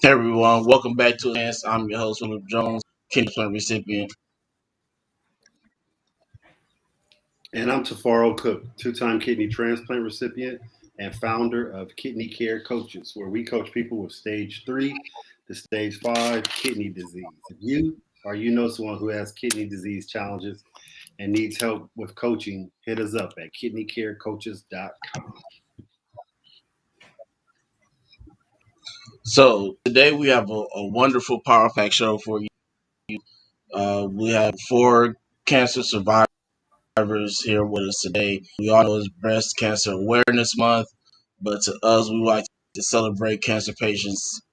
Hey everyone, welcome back to Advance. I'm your host, Philip Jones, kidney transplant recipient. And I'm Tafaro Cook, two-time kidney transplant recipient and founder of Kidney Care Coaches, where we coach people with stage 3 to stage 5 kidney disease. If you or you know someone who has kidney disease challenges and needs help with coaching, hit us up at kidneycarecoaches.com. So today we have a wonderful Power Pack show for you. We have 4 cancer survivors here with us today. We all know it's Breast Cancer Awareness Month, but to us, we like to celebrate cancer patients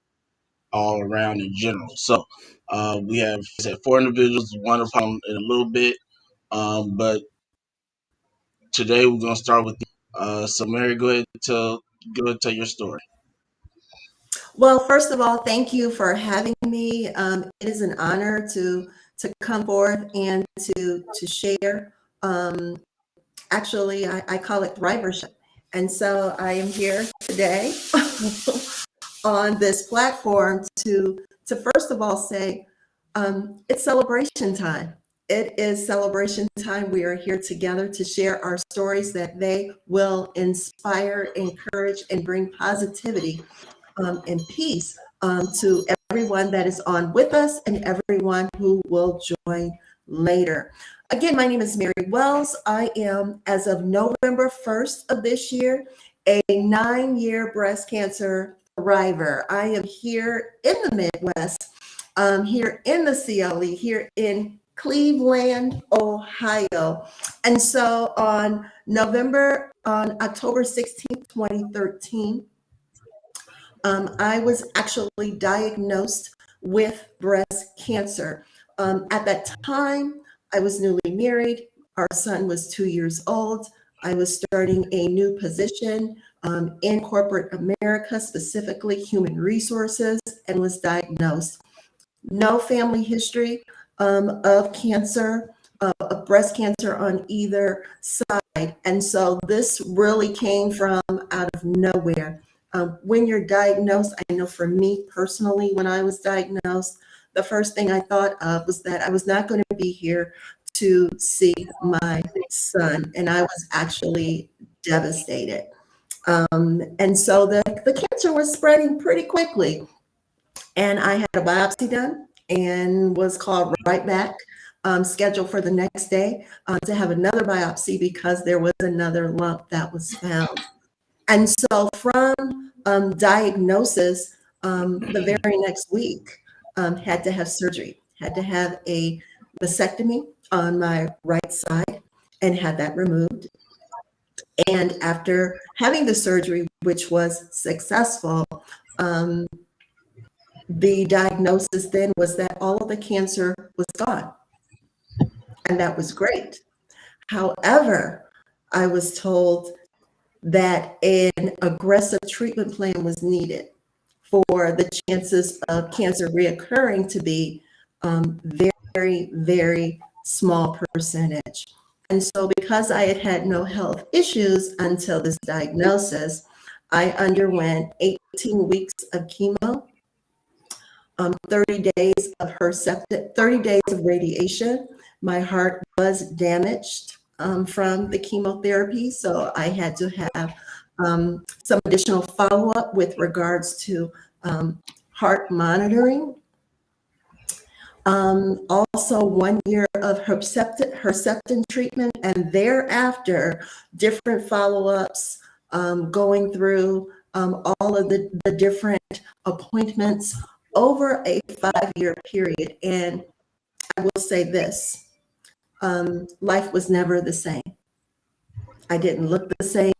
all around in general. So we have 4 individuals, one of them in a little bit, but today we're going to start with so Mary, go ahead and tell your story. Well, first of all, thank you for having me. It is an honor to come forth and to share. Actually, I call it Thrivership. And so I am here today on this platform to first of all say it's celebration time. It is celebration time. We are here together to share our stories that they will inspire, encourage, and bring positivity and peace to everyone that is on with us and everyone who will join later. Again, my name is Mary Wells. I am, as of November 1st of this year, a 9-year breast cancer survivor. I am here in the Midwest, here in the CLE, here in Cleveland, Ohio. And so on October 16th, 2013, I was actually diagnosed with breast cancer. At that time, I was newly married. Our son was 2 years old. I was starting a new position in corporate America, specifically human resources, and was diagnosed. No family history of cancer, of breast cancer on either side. And so this really came from out of nowhere. When you're diagnosed, I know for me personally, when I was diagnosed, the first thing I thought of was that I was not going to be here to see my son, and I was actually devastated. And so the cancer was spreading pretty quickly, and I had a biopsy done and was called right back, scheduled for the next day to have another biopsy because there was another lump that was found. And so from diagnosis, the very next week, had to have surgery, had to have a vasectomy on my right side and had that removed. And after having the surgery, which was successful, the diagnosis then was that all of the cancer was gone. And that was great. However, I was told that an aggressive treatment plan was needed for the chances of cancer reoccurring to be very, very small percentage. And so because I had had no health issues until this diagnosis, I underwent 18 weeks of chemo, 30 days of Herceptin, 30 days of radiation. My heart was damaged from the chemotherapy, so I had to have some additional follow-up with regards to heart monitoring. Also 1 year of Herceptin treatment, and thereafter different follow-ups, going through all of the different appointments over a 5-year period. And I will say this, life was never the same. I didn't look the same.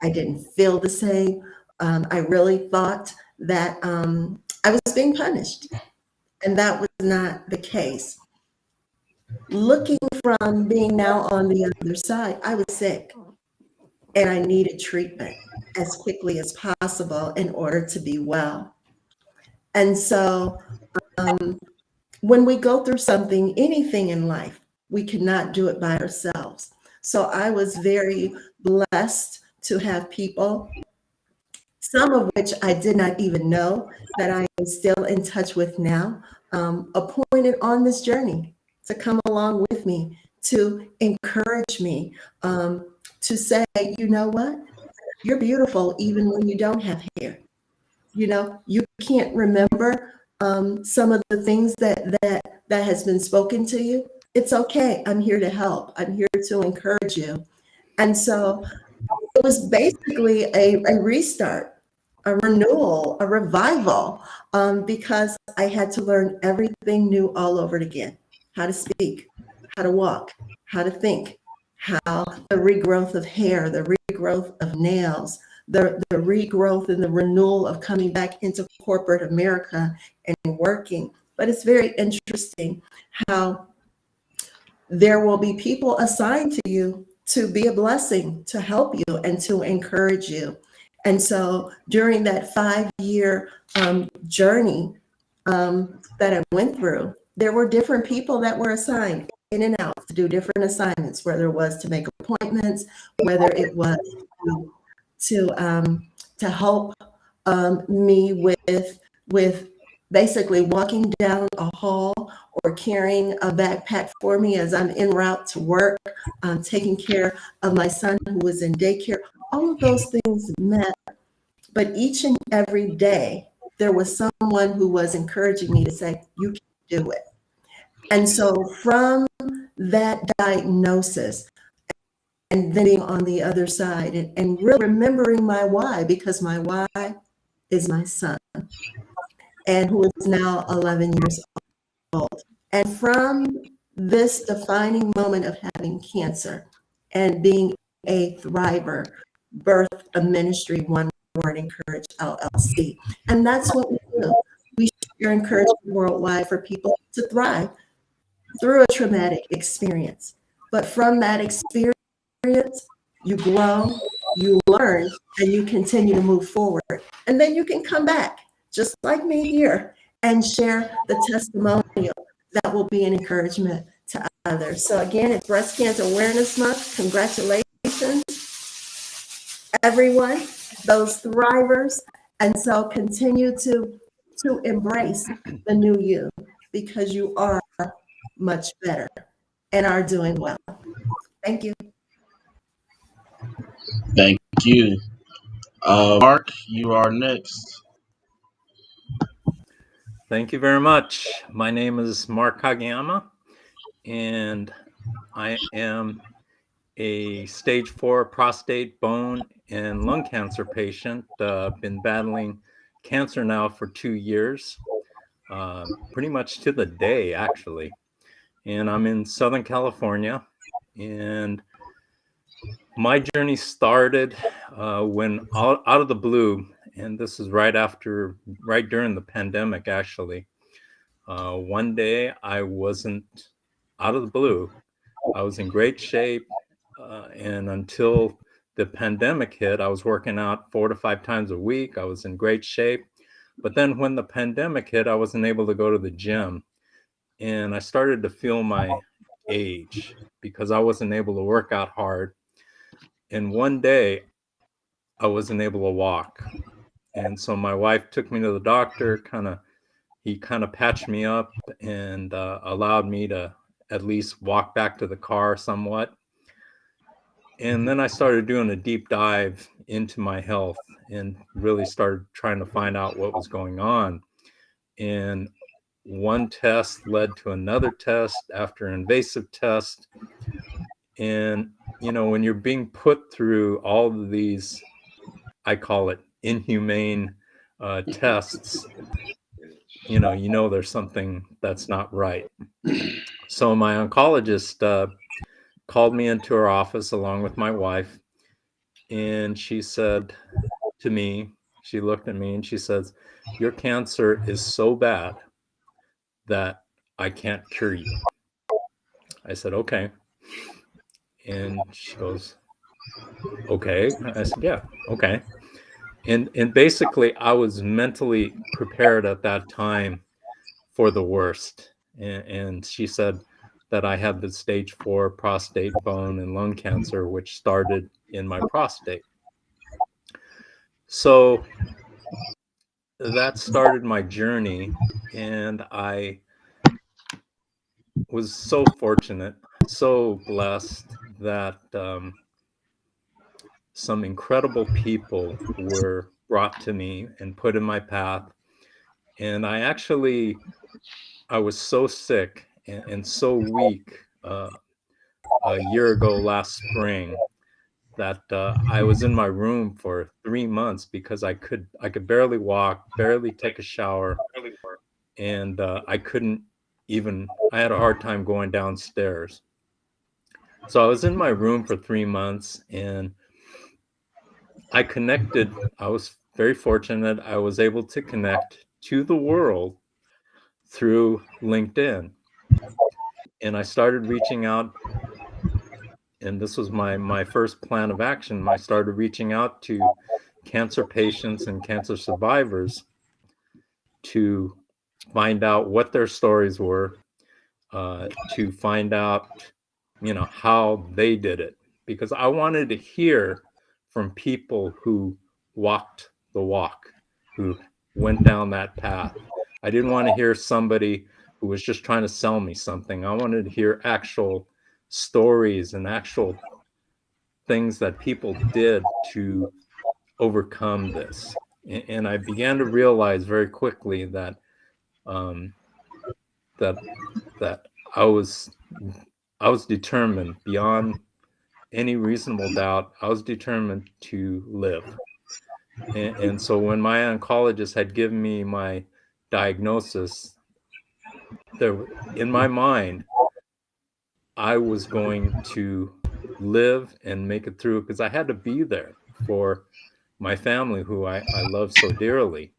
I didn't feel the same. I really thought that I was being punished, and that was not the case. Looking from being now on the other side, I was sick and I needed treatment as quickly as possible in order to be well. And so when we go through something, anything in life, we cannot do it by ourselves. So I was very blessed to have people, some of which I did not even know, that I am still in touch with now, appointed on this journey to come along with me, to encourage me, to say, you know what, you're beautiful even when you don't have hair. You know, you can't remember some of the things that has been spoken to you. It's okay. I'm here to help. I'm here to encourage you. And so it was basically a restart, a renewal, a revival, because I had to learn everything new all over again. How to speak, how to walk, how to think, how the regrowth of hair, the regrowth of nails, the regrowth and the renewal of coming back into corporate America and working. But it's very interesting how there will be people assigned to you to be a blessing, to help you, and to encourage you. And so during that 5-year journey that I went through, there were different people that were assigned in and out to do different assignments, whether it was to make appointments, whether it was to help me with basically walking down a hall or carrying a backpack for me as I'm en route to work, taking care of my son who was in daycare. All of those things met, but each and every day there was someone who was encouraging me to say, you can do it. And so from that diagnosis, and then being on the other side and really remembering my why, because my why is my son, and who is now 11 years old. And from this defining moment of having cancer and being a thriver, birthed a ministry, One Word Encourage LLC. And that's what we do. We share encouragement worldwide for people to thrive through a traumatic experience. But from that experience, you grow, you learn, and you continue to move forward. And then you can come back, just like me here, and share the testimonial that will be an encouragement to others. So again, it's Breast Cancer Awareness Month. Congratulations, everyone, those thrivers. And so continue to embrace the new you, because you are much better and are doing well. Thank you. Thank you. Mark, you are next. Thank you very much. My name is Mark Kageyama, and I am a stage 4 prostate, bone, and lung cancer patient. Been battling cancer now for 2 years, pretty much to the day, actually. And I'm in Southern California. And My journey started when out of the blue, and this is right during the pandemic, actually. One day I wasn't out of the blue. I was in great shape. And until the pandemic hit, I was working out 4 to 5 times a week. I was in great shape. But then when the pandemic hit, I wasn't able to go to the gym. And I started to feel my age because I wasn't able to work out hard. And one day I wasn't able to walk. And so my wife took me to the doctor, he kind of patched me up and allowed me to at least walk back to the car somewhat. And then I started doing a deep dive into my health and really started trying to find out what was going on. And one test led to another test after an invasive test. And, when you're being put through all of these, I call it inhumane tests, you know there's something that's not right. So my oncologist called me into her office along with my wife, and she said to me, she looked at me and she says, "Your cancer is so bad that I can't cure you." I said, "Okay." And she goes, "Okay." I said, "Yeah, okay." And basically I was mentally prepared at that time for the worst. And she said that I had the stage 4 prostate, bone, and lung cancer, which started in my prostate. So that started my journey, and I was so fortunate, so blessed that some incredible people were brought to me and put in my path. And I was so sick and so weak a year ago last spring that I was in my room for 3 months because I could barely walk, barely take a shower, and I couldn't even. I had a hard time going downstairs. So I was in my room for 3 months, and I connected. I was very fortunate. I was able to connect to the world through LinkedIn, and I started reaching out. And this was my first plan of action. I started reaching out to cancer patients and cancer survivors to find out what their stories were, to find out, how they did it, because I wanted to hear from people who walked the walk, who went down that path. I didn't want to hear somebody who was just trying to sell me something. I wanted to hear actual stories and actual things that people did to overcome this. And I began to realize very quickly that that that I was determined beyond any reasonable doubt. I was determined to live. And so when my oncologist had given me my diagnosis, in my mind, I was going to live and make it through, because I had to be there for my family, who I love so dearly.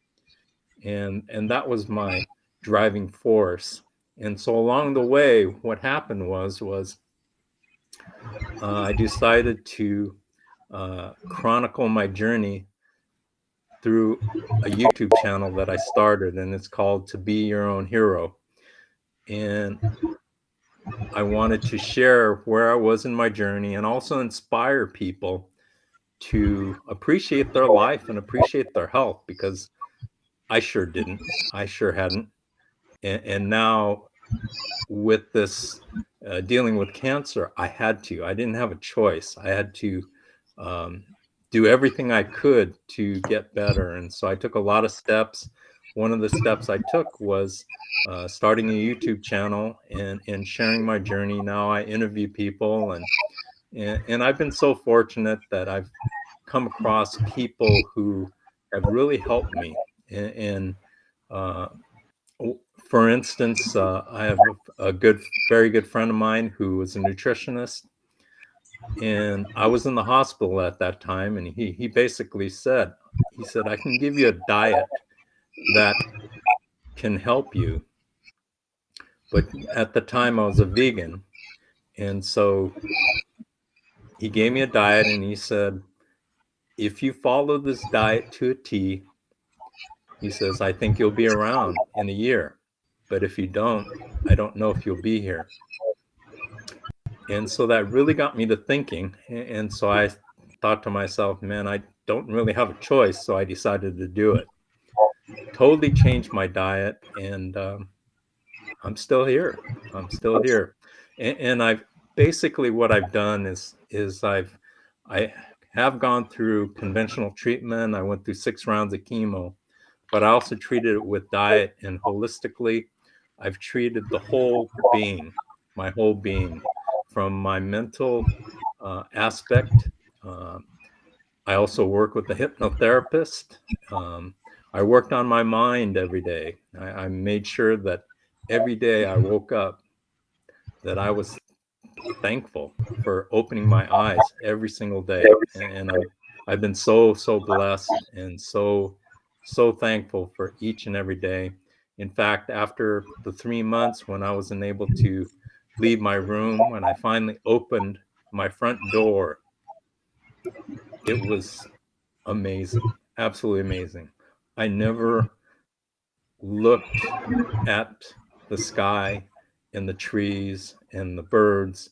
And that was my driving force. And so along the way, what happened was I decided to chronicle my journey through a YouTube channel that I started, and it's called To Be Your Own Hero. And I wanted to share where I was in my journey and also inspire people to appreciate their life and appreciate their health, because I sure didn't. I sure hadn't. And now with this dealing with cancer, I had to. I didn't have a choice. I had to do everything I could to get better. And so I took a lot of steps. One of the steps I took was starting a YouTube channel and sharing my journey. Now I interview people, and I've been so fortunate that I've come across people who have really helped me. And for instance, I have a very good friend of mine who was a nutritionist, And I was in the hospital at that time, and he basically said, I can give you a diet that can help you. But at the time I was a vegan. And so he gave me a diet and he said, if you follow this diet to a T, he says, I think you'll be around in a year. But if you don't, I don't know if you'll be here. And so that really got me to thinking. And so I thought to myself, man, I don't really have a choice. So I decided to do it. Totally changed my diet. And I'm still here. And I've basically what I've done is I have gone through conventional treatment. I went through 6 rounds of chemo, but I also treated it with diet, and holistically, I've treated the whole being, my whole being, from my mental aspect. I also work with a hypnotherapist. I worked on my mind every day. I made sure that every day I woke up that I was thankful for opening my eyes every single day. And I've been so blessed and so thankful for each and every day. In fact, after the 3 months when I wasn't able to leave my room, when I finally opened my front door, it was amazing, absolutely amazing. I never looked at the sky and the trees and the birds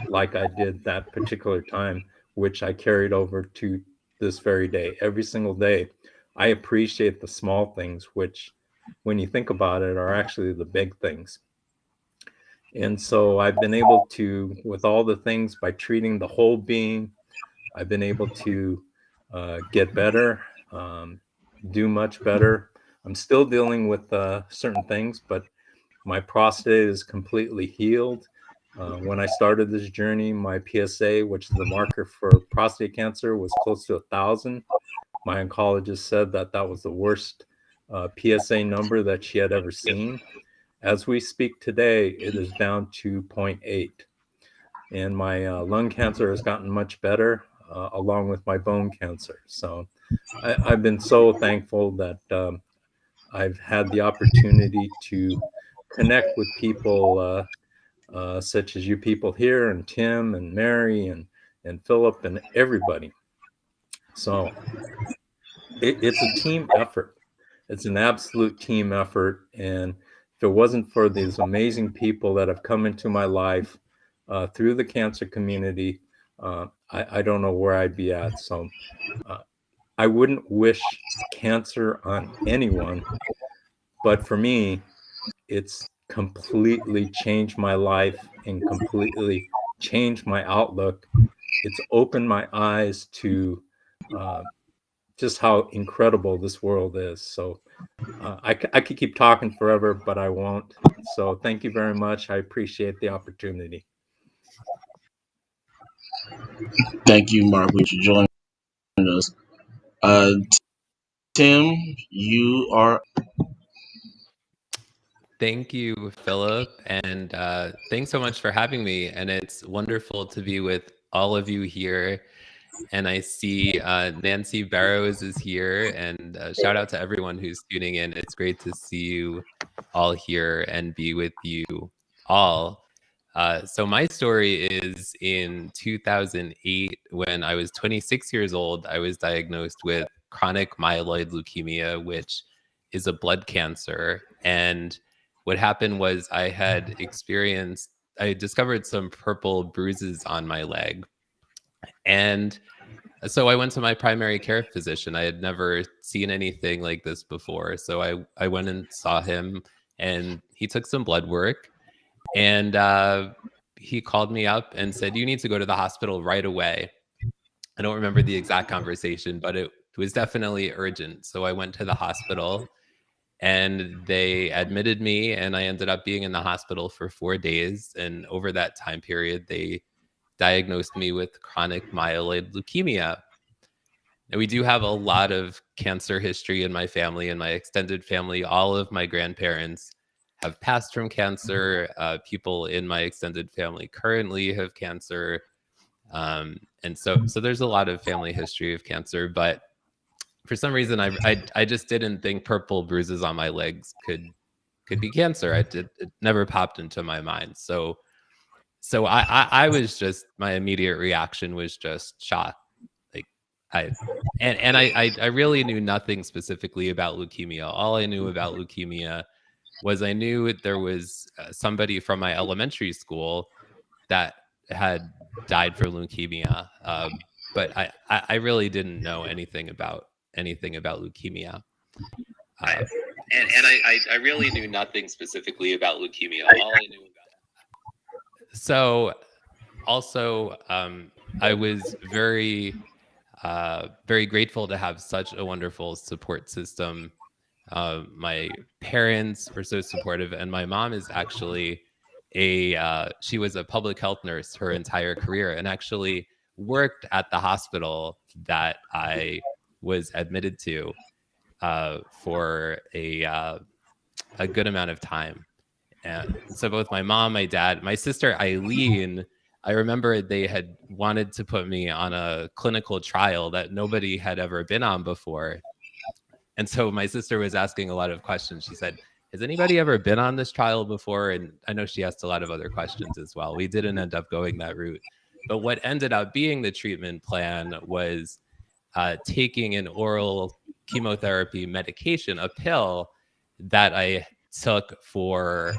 like I did that particular time, which I carried over to this very day. Every single day, I appreciate the small things, which, when you think about it, are actually the big things. And so I've been able to, with all the things, by treating the whole being, I've been able to get better, do much better. I'm still dealing with certain things, but my prostate is completely healed. When I started this journey, my PSA, which is the marker for prostate cancer, was close to 1,000. My oncologist said that that was the worst PSA number that she had ever seen. As we speak today, it is down to 0.8. And my lung cancer has gotten much better, along with my bone cancer. So I've been so thankful that I've had the opportunity to connect with people such as you people here, and Tim and Mary and Philip and everybody. So it's a team effort. It's an absolute team effort. And if it wasn't for these amazing people that have come into my life through the cancer community, I don't know where I'd be at. So I wouldn't wish cancer on anyone, but for me, it's completely changed my life and completely changed my outlook. It's opened my eyes to just how incredible this world is. So I could keep talking forever, but I won't. So thank you very much. I appreciate the opportunity. Thank you, Mark, for joining us. Tim, you are. Thank you, Philip, and thanks so much for having me. And it's wonderful to be with all of you here. And I see Nancy Barrows is here, and shout out to everyone who's tuning in. It's great to see you all here and be with you all. So my story is in 2008, when I was 26 years old, I was diagnosed with chronic myeloid leukemia, which is a blood cancer. And what happened was I discovered some purple bruises on my leg. And so I went to my primary care physician. I had never seen anything like this before. So I went and saw him, and he took some blood work, and he called me up and said, you need to go to the hospital right away. I don't remember the exact conversation, but it was definitely urgent. So I went to the hospital, and they admitted me, and I ended up being in the hospital for 4 days. And over that time period, they diagnosed me with chronic myeloid leukemia. And we do have a lot of cancer history in my family and my extended family. All of my grandparents have passed from cancer. People in my extended family currently have cancer. And so there's a lot of family history of cancer, but for some reason I just didn't think purple bruises on my legs could be cancer. It never popped into my mind. So I was just, my immediate reaction was just shock. Like I really knew nothing specifically about leukemia. All I knew about leukemia was I knew there was somebody from my elementary school that had died from leukemia. But I really didn't know anything about leukemia. I really knew nothing specifically about leukemia. All I knew about. So also, I was very grateful to have such a wonderful support system. My parents were so supportive, and my mom is actually she was a public health nurse her entire career, and actually worked at the hospital that I was admitted to for a good amount of time. And so both my mom, my dad, my sister Eileen, I remember they had wanted to put me on a clinical trial that nobody had ever been on before. And so my sister was asking a lot of questions. She said, has anybody ever been on this trial before? And I know she asked a lot of other questions as well. We didn't end up going that route. But what ended up being the treatment plan was taking an oral chemotherapy medication, a pill that I took for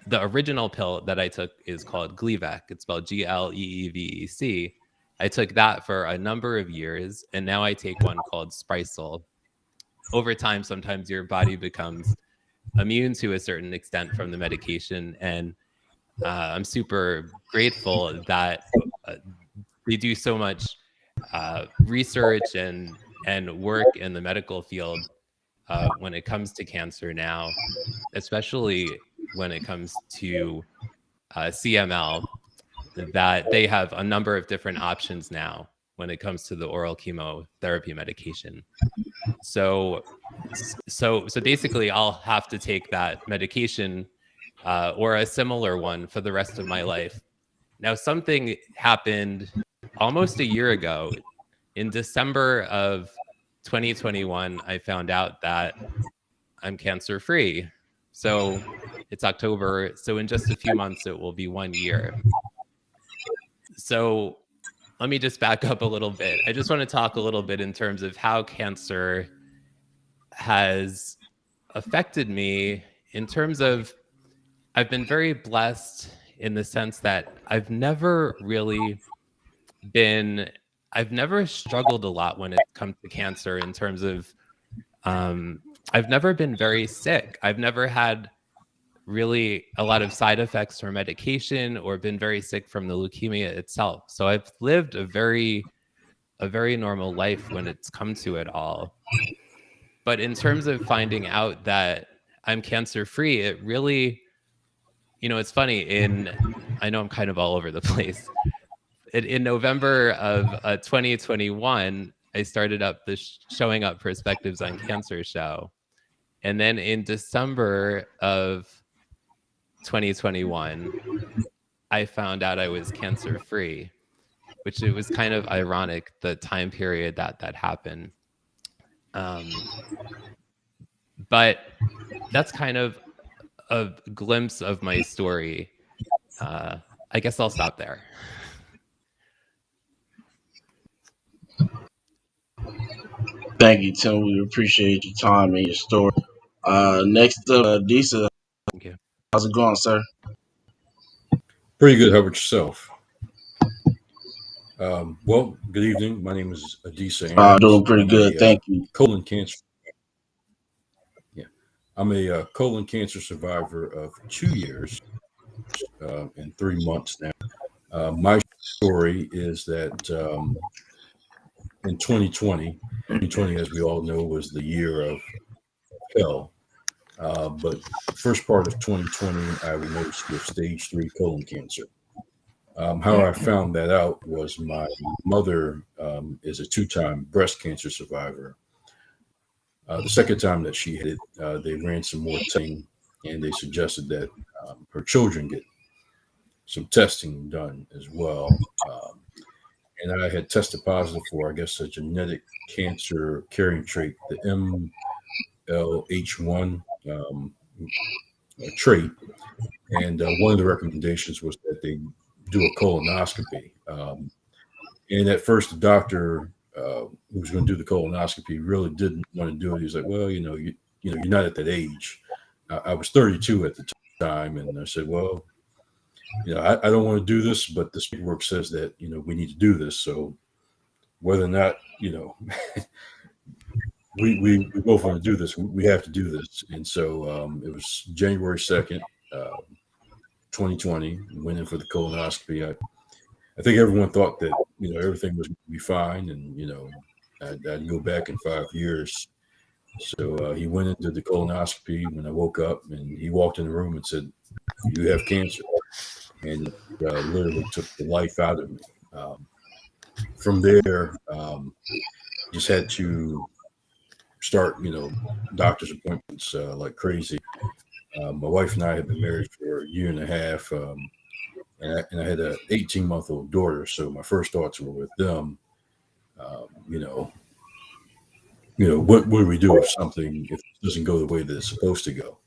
the original pill that I took is called Gleevec. It's spelled Gleevec. I took that for a number of years, and now I take one called Sprycel. Over time, sometimes your body becomes immune to a certain extent from the medication, and I'm super grateful that they do so much research and work in the medical field when it comes to cancer now, especially when it comes to CML, that they have a number of different options now when it comes to the oral chemotherapy medication. So basically I'll have to take that medication or a similar one for the rest of my life. Now, something happened almost a year ago. In December of 2021, I found out that I'm cancer-free. So it's October. So in just a few months, it will be 1 year. So let me just back up a little bit. I just want to talk a little bit in terms of how cancer has affected me in terms of, I've been very blessed in the sense that I've never struggled a lot when it comes to cancer in terms of, I've never been very sick. I've never had really a lot of side effects from medication or been very sick from the leukemia itself. So I've lived a very normal life when it's come to it all. But in terms of finding out that I'm cancer-free, it really, it's funny, I know I'm kind of all over the place. In November of 2021, I started up the Showing Up Perspectives on Cancer show. And then in December of 2021, I found out I was cancer-free, which it was kind of ironic, the time period that happened. But that's kind of a glimpse of my story. I guess I'll stop there. Thank you, Tim. We appreciate your time and your story. Next up, Disa. Thank you. How's it going, sir? Pretty good. How about yourself? Well, good evening. My name is Adisa. Doing pretty good. Thank you. Colon cancer. Yeah, I'm a colon cancer survivor of 2 years and 3 months now. My story is that in 2020, as we all know, was the year of hell. But first part of 2020, I was diagnosed with stage 3 colon cancer. How I found that out was my mother is a 2-time breast cancer survivor. The second time that she had it, they ran some more testing, and they suggested that her children get some testing done as well. And I had tested positive for, I guess, a genetic cancer carrying trait, the MLH1 trait. And one of the recommendations was that they do a colonoscopy. And at first, the doctor who was going to do the colonoscopy really didn't want to do it. He was like, "Well, you're not at that age." I was 32 at the time, and I said, "Well, I don't want to do this, but this paperwork says that we need to do this. So whether or not we both want to do this, we have to do this." And so it was January 2nd, 2020. Went in for the colonoscopy. I think everyone thought that everything was going to be fine, and I'd go back in 5 years. So he went into the colonoscopy when I woke up, and he walked in the room and said, "You have cancer," and literally took the life out of me. From there, just had to start, doctor's appointments like crazy. My wife and I had been married for a year and a half. And I had an 18-month-old daughter, so my first thoughts were with them. What do we do if something if it doesn't go the way that it's supposed to go?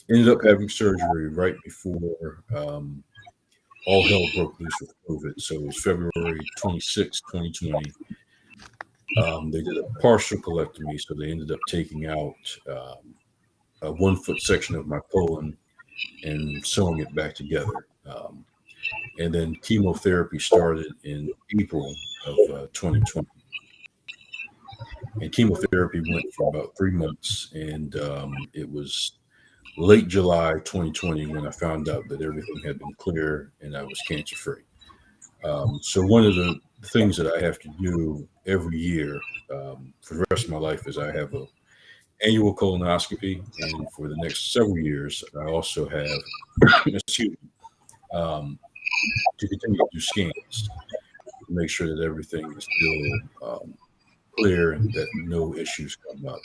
Ended up having surgery right before all hell broke loose with COVID. So it was February 26, 2020. They did a partial colectomy, so they ended up taking out a 1-foot section of my colon and sewing it back together. And then chemotherapy started in April of 2020. And chemotherapy went for about 3 months. And it was late July 2020 when I found out that everything had been clear and I was cancer free. So one of the things that I have to do every year for the rest of my life is I have a annual colonoscopy, and for the next several years, I also have to continue to do scans to make sure that everything is still clear and that no issues come up.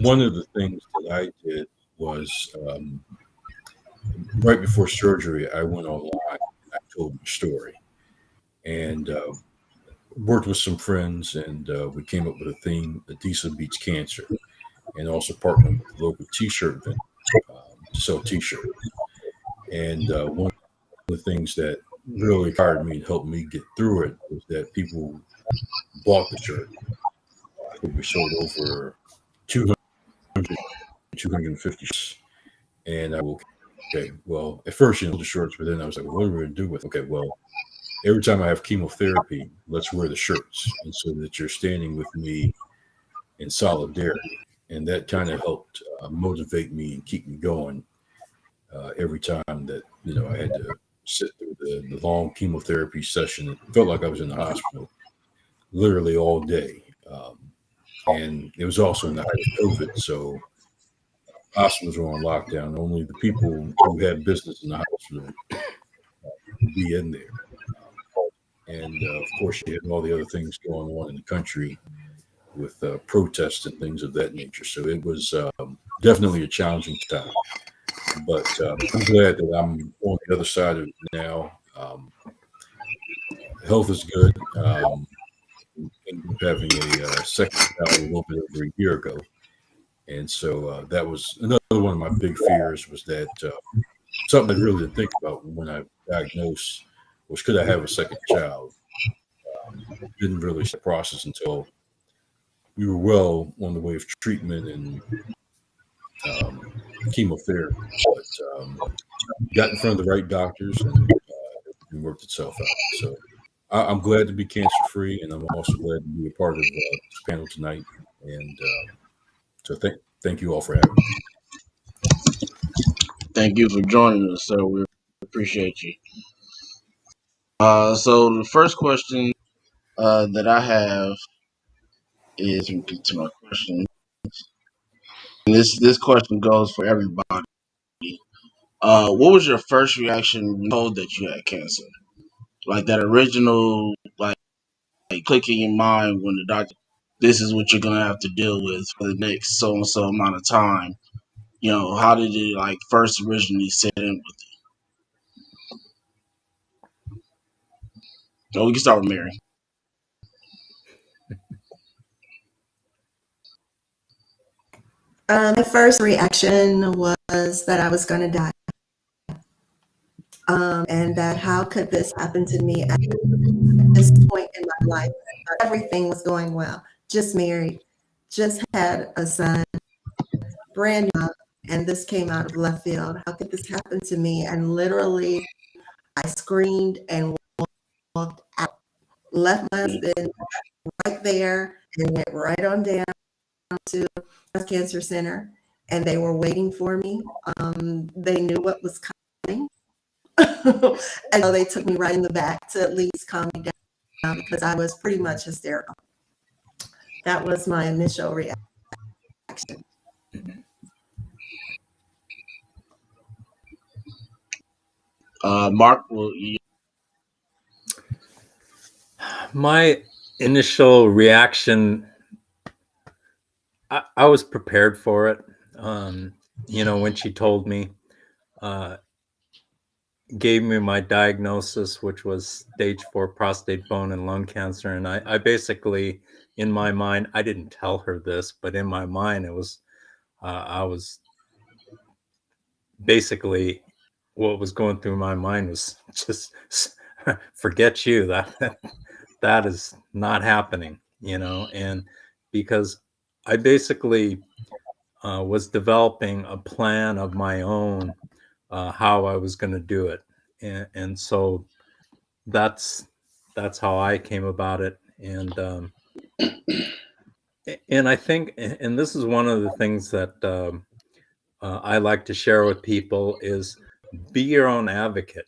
One of the things that I did was right before surgery, I went online and I told my story, and worked with some friends, and we came up with a theme: Adisa Beats Cancer, and also partnered with the local T-shirt vendor to sell T-shirts. And one of the things that really inspired me and helped me get through it was that people bought the shirt. I think we sold over 250 shirts. And I will, okay, well, at first, the shirts, but then I was like, what are we going to do with it? Okay, well, every time I have chemotherapy, let's wear the shirts, and so that you're standing with me in solidarity. And that kind of helped motivate me and keep me going every time that, I had to sit through the long chemotherapy session. It felt like I was in the hospital literally all day. And it was also in the height of COVID. So hospitals were on lockdown. Only the people who had business in the hospital would be in there. And of course, you had all the other things going on in the country with protests and things of that nature. So it was definitely a challenging time. But I'm glad that I'm on the other side of it now. Health is good. Having a second child a little bit over a year ago. And so that was another one of my big fears, was that something I really didn't think about when I diagnosed was, could I have a second child? Didn't really start the process until we were well on the way of treatment and chemotherapy. But got in front of the right doctors, and it worked itself out. So I'm glad to be cancer free, and I'm also glad to be a part of this panel tonight. And so thank you all for having me. Thank you for joining us, sir. We appreciate you. So the first question that I have is, let me get to my question. And this question goes for everybody. What was your first reaction when you told that you had cancer? Like that original, like click in your mind when the doctor, this is what you're gonna have to deal with for the next so and so amount of time. How did it like first originally set in with you? So we can start with Mary. My first reaction was that I was going to die. And that how could this happen to me at this point in my life? Everything was going well. Just married, just had a son, brand new, and this came out of left field. How could this happen to me? And literally, I screamed and walked out, left my husband right there, and went right on down to breast cancer center, and they were waiting for me. They knew what was coming. And so they took me right in the back to at least calm me down because I was pretty much hysterical. That was my initial reaction. Mark, will you? My initial reaction, I was prepared for it. When she told me, gave me my diagnosis, which was stage 4 prostate, bone, and lung cancer. And I basically, in my mind, I didn't tell her this, but in my mind, it was, I was basically, what was going through my mind was just forget you. That is not happening, and because I basically was developing a plan of my own, how I was going to do it. And so that's how I came about it. And I think, and this is one of the things that I like to share with people is be your own advocate.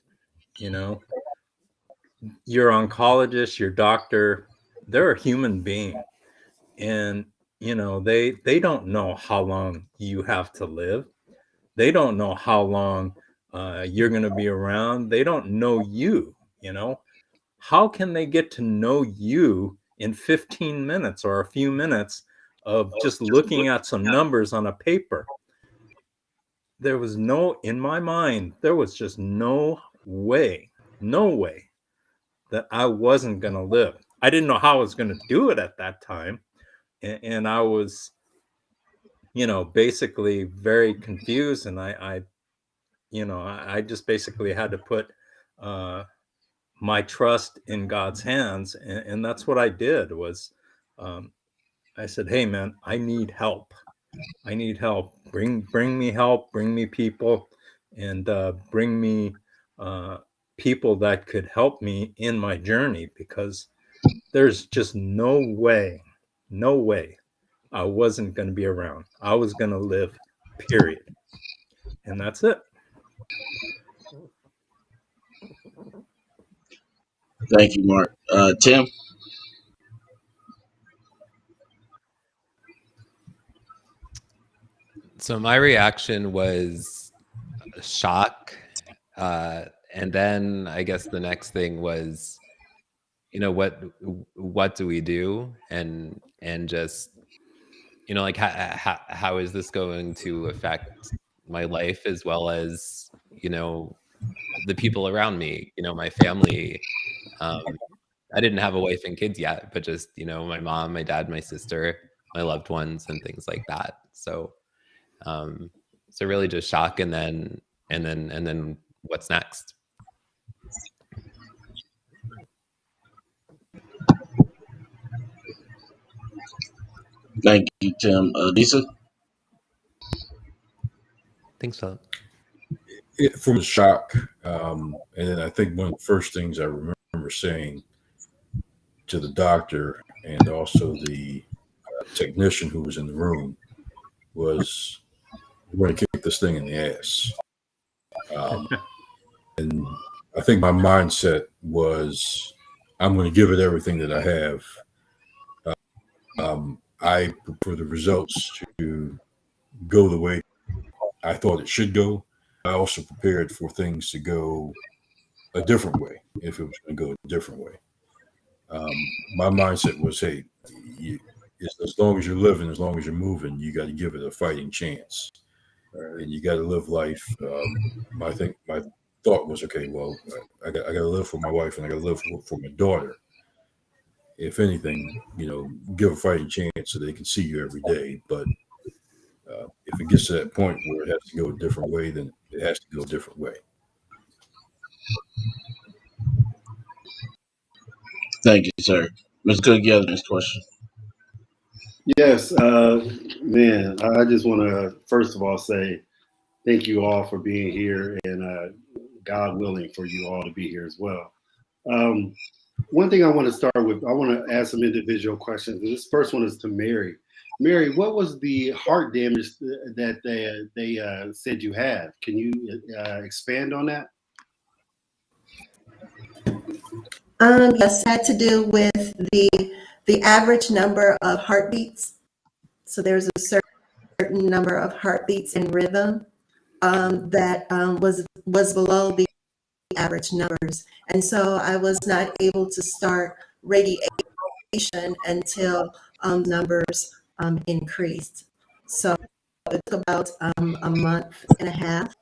Your oncologist, your doctor, they're a human being. And, they don't know how long you have to live. They don't know how long you're going to be around. They don't know you, How can they get to know you in 15 minutes or a few minutes of just looking at some numbers on a paper? There was in my mind, there was just no way that I wasn't going to live. I didn't know how I was going to do it at that time. And I was, basically very confused. And I just basically had to put my trust in God's hands. And that's what I did was, I said, hey man, I need help. I need help. Bring me help, bring me people, and bring me people that could help me in my journey, because there's just no way I wasn't going to be around. I was going to live, period. And that's it. Thank you, Mark. Tim? So my reaction was shock. And then I guess the next thing was, what do we do? And just, like how is this going to affect my life as well as, the people around me, my family. I didn't have a wife and kids yet, but just, my mom, my dad, my sister, my loved ones, and things like that. So really just shock, and then what's next? Thank you, Tim. Lisa? Thanks, Philip. From the shock, and then I think one of the first things I remember saying to the doctor and also the technician who was in the room was, "We're going to kick this thing in the ass." And I think my mindset was, I'm going to give it everything that I have. I for the results to go the way I thought it should go. I also prepared for things to go a different way if it was going to go a different way. My mindset was, hey, as long as you're living, as long as you're moving, you got to give it a fighting chance, and you got to live life. I think my thought was, okay, well, I got to live for my wife and I got to live for my daughter. If anything, give a fighting chance so they can see you every day. But if it gets to that point where it has to go a different way, then it has to go a different way. Thank you, sir. Ms. Cook, you have the next question. Yes, man. I just want to first of all say thank you all for being here, and God willing for you all to be here as well. One thing I want to start with, I want to ask some individual questions. This first one is to Mary. Mary, what was the heart damage that they said you had? Can you expand on that? Yes, had to do with the average number of heartbeats. So there's a certain number of heartbeats in rhythm that was below the average numbers, and so I was not able to start radiation until numbers increased. So it took about a month and a half,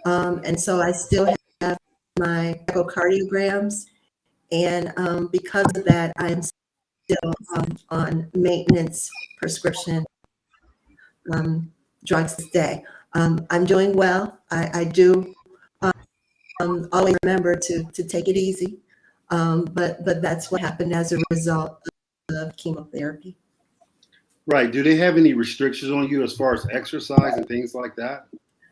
and so I still have my echocardiograms, and because of that, I'm still on maintenance prescription drugs today. I'm doing well. I do always remember to take it easy, but that's what happened as a result of chemotherapy. Right. Do they have any restrictions on you as far as exercise and things like that?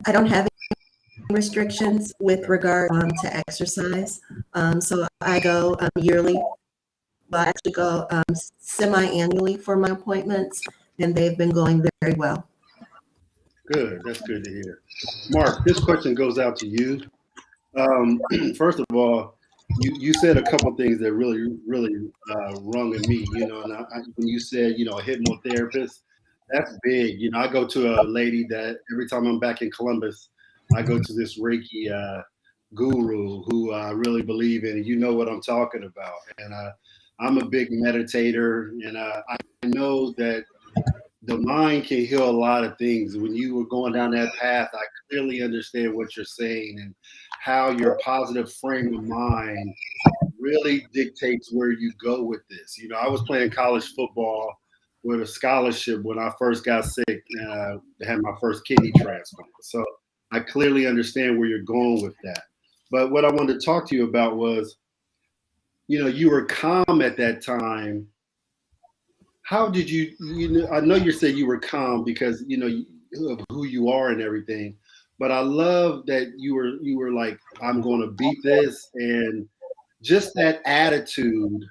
I don't have any restrictions with regard to exercise. So I go yearly. Well, I actually go semi-annually for my appointments, and they've been going very well. Good. That's good to hear. Mark, this question goes out to you. First of all, you said a couple things that really rung in me. And when you said, a hypnotherapist, that's big. I go to a lady that every time I'm back in Columbus, I go to this Reiki guru who I really believe in. You know what I'm talking about. And I'm a big meditator, and I know that the mind can heal a lot of things. When you were going down that path, I clearly understand what you're saying and how your positive frame of mind really dictates where you go with this. I was playing college football with a scholarship when I first got sick, had my first kidney transplant. So I clearly understand where you're going with that. But what I wanted to talk to you about was, you were calm at that time. How did you I know you said you were calm because, of who you are and everything, but I love that you were like, I'm going to beat this. And just that attitude,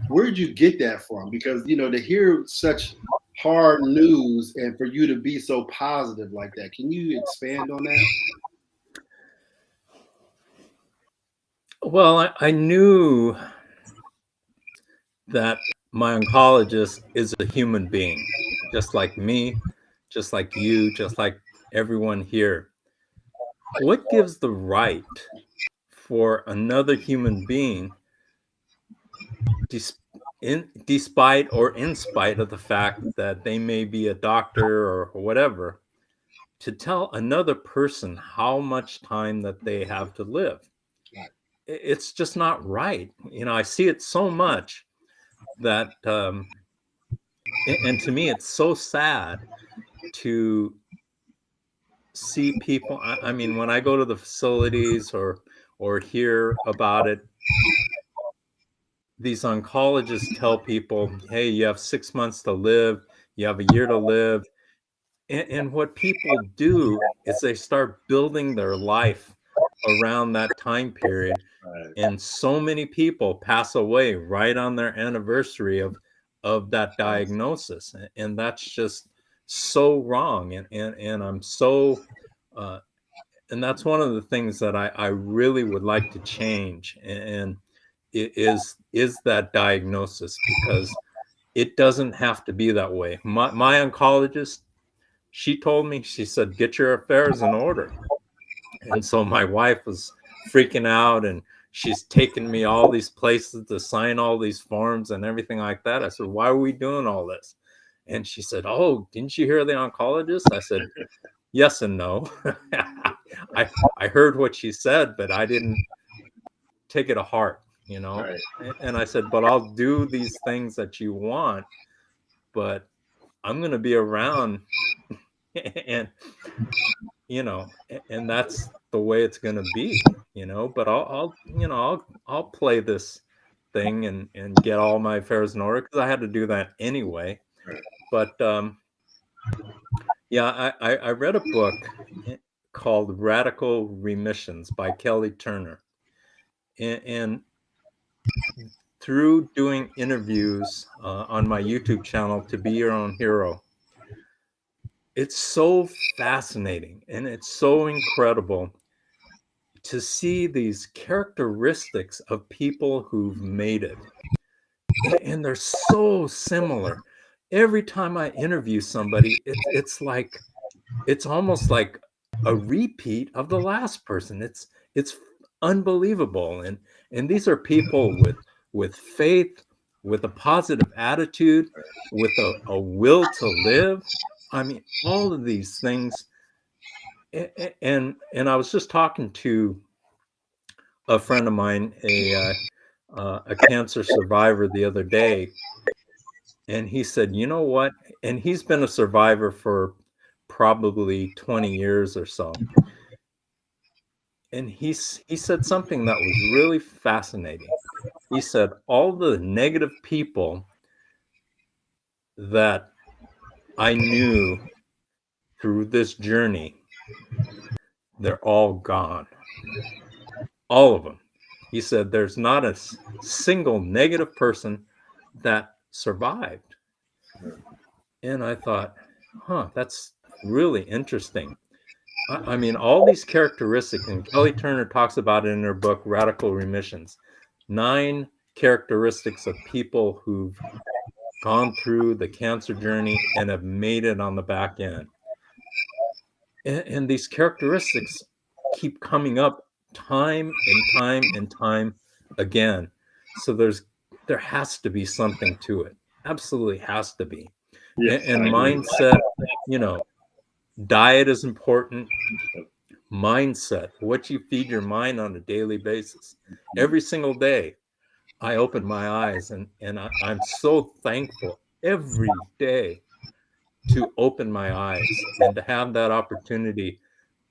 where did you get that from? Because, to hear such hard news and for you to be so positive like that, can you expand on that? Well, I knew that my oncologist is a human being, just like me, just like you, just like everyone here. What gives the right for another human being, despite or in spite of the fact that they may be a doctor or whatever, to tell another person how much time that they have to live? It's just not right. I see it so much that and to me it's so sad to see people. I mean, when I go to the facilities or hear about it, these oncologists tell people, hey, you have 6 months to live, you have a year to live, and what people do is they start building their life around that time period. Right. And so many people pass away right on their anniversary of that diagnosis, and that's just so wrong. And I'm so and that's one of the things that I really would like to change, and it is that diagnosis, because it doesn't have to be that way. My oncologist, she told me, she said, get your affairs in order. And so my wife was freaking out, and she's taken me all these places to sign all these forms and everything like that. I said, why are we doing all this? And she said, oh, didn't you hear the oncologist? I said, yes and no. I heard what she said, but I didn't take it to heart, you know. Right. And I said, but I'll do these things that you want, but I'm going to be around, and you know, and that's the way it's going to be, you know. But I'll play this thing and get all my affairs in order, because I had to do that anyway. Right. But yeah, I read a book called Radical Remissions by Kelly Turner, and through doing interviews on my YouTube channel, To Be Your Own Hero, it's so fascinating and it's so incredible to see these characteristics of people who've made it. And they're so similar. Every time I interview somebody, it's like, it's almost like a repeat of the last person. It's unbelievable. And these are people with faith, with a positive attitude, with a will to live. I mean, all of these things. And I was just talking to a friend of mine, a cancer survivor, the other day, and he said, you know what? And he's been a survivor for probably 20 years or so. And he said something that was really fascinating. He said, all the negative people that I knew through this journey, they're all gone. All of them. He said, there's not a single negative person that survived. And I thought, that's really interesting. I mean, all these characteristics, and Kelly Turner talks about it in her book, Radical Remissions, 9 characteristics of people who've gone through the cancer journey and have made it on the back end. And these characteristics keep coming up time and time and time again. So there has to be something to it. Absolutely has to be. Yes, and mindset, you know, diet is important. Mindset, what you feed your mind on a daily basis. Every single day, I open my eyes and I'm so thankful every day to open my eyes and to have that opportunity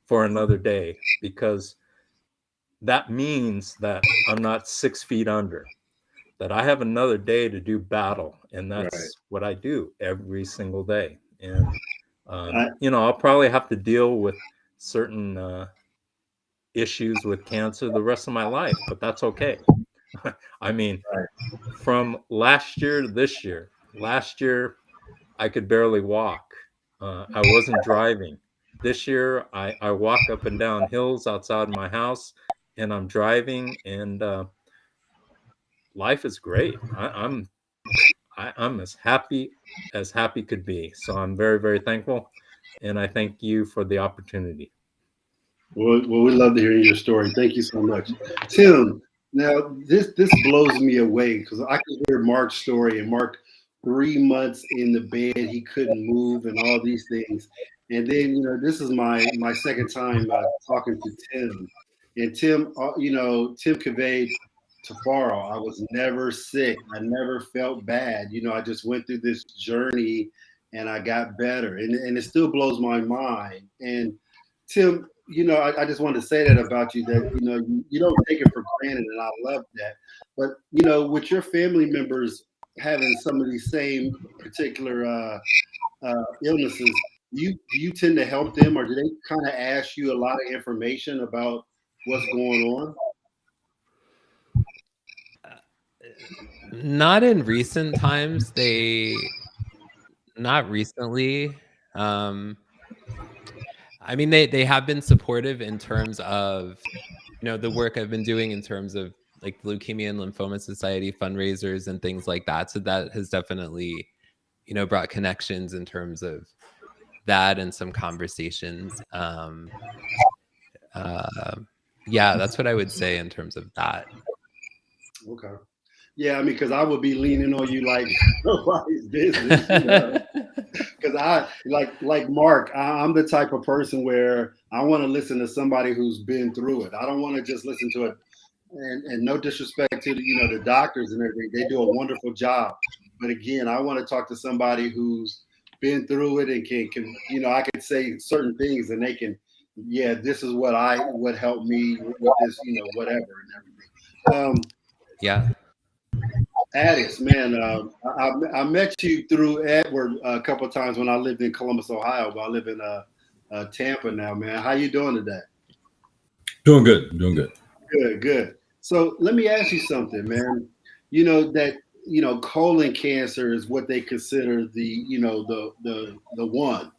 for another day, because that means that I'm not 6 feet under, that I have another day to do battle. And that's what I do every single day. And, you know, I'll probably have to deal with certain issues with cancer the rest of my life, but that's okay. I mean, from last year to this year, last year, I could barely walk. I wasn't driving. This year, I walk up and down hills outside my house, and I'm driving, and life is great. I'm as happy could be. So I'm very, very thankful, and I thank you for the opportunity. Well, we love to hear your story. Thank you so much, Tim. Now, this blows me away, because I could hear Mark's story, and Mark, 3 months in the bed, he couldn't move, and all these things. And then, you know, this is my second time talking to Tim, and Tim, you know, Tim conveyed to Faro, I was never sick. I never felt bad. You know, I just went through this journey, and I got better, and it still blows my mind. And Tim, you know, I just wanted to say that about you, that, you know, you don't take it for granted, and I love that. But, you know, with your family members having some of these same particular illnesses, do you tend to help them, or do they kind of ask you a lot of information about what's going on? Not in recent times. Not recently. I mean, they have been supportive in terms of, you know, the work I've been doing in terms of like Leukemia and Lymphoma Society fundraisers and things like that. So that has definitely, you know, brought connections in terms of that and some conversations. Yeah, that's what I would say in terms of that. Okay. Yeah, I mean, because I would be leaning on you like nobody's business, you know? because I like Mark. I'm the type of person where I want to listen to somebody who's been through it. I don't want to just listen to it. And no disrespect to the doctors and everything, they do a wonderful job. But again, I want to talk to somebody who's been through it and can I can say certain things and they can, yeah, this is what helped me with this, whatever and everything. Yeah. Addis, man, I met you through Edward a couple of times when I lived in Columbus, Ohio, but I live in Tampa now, man. How you doing today? Doing good. Doing good. Good. So let me ask you something, man. Colon cancer is what they consider the one.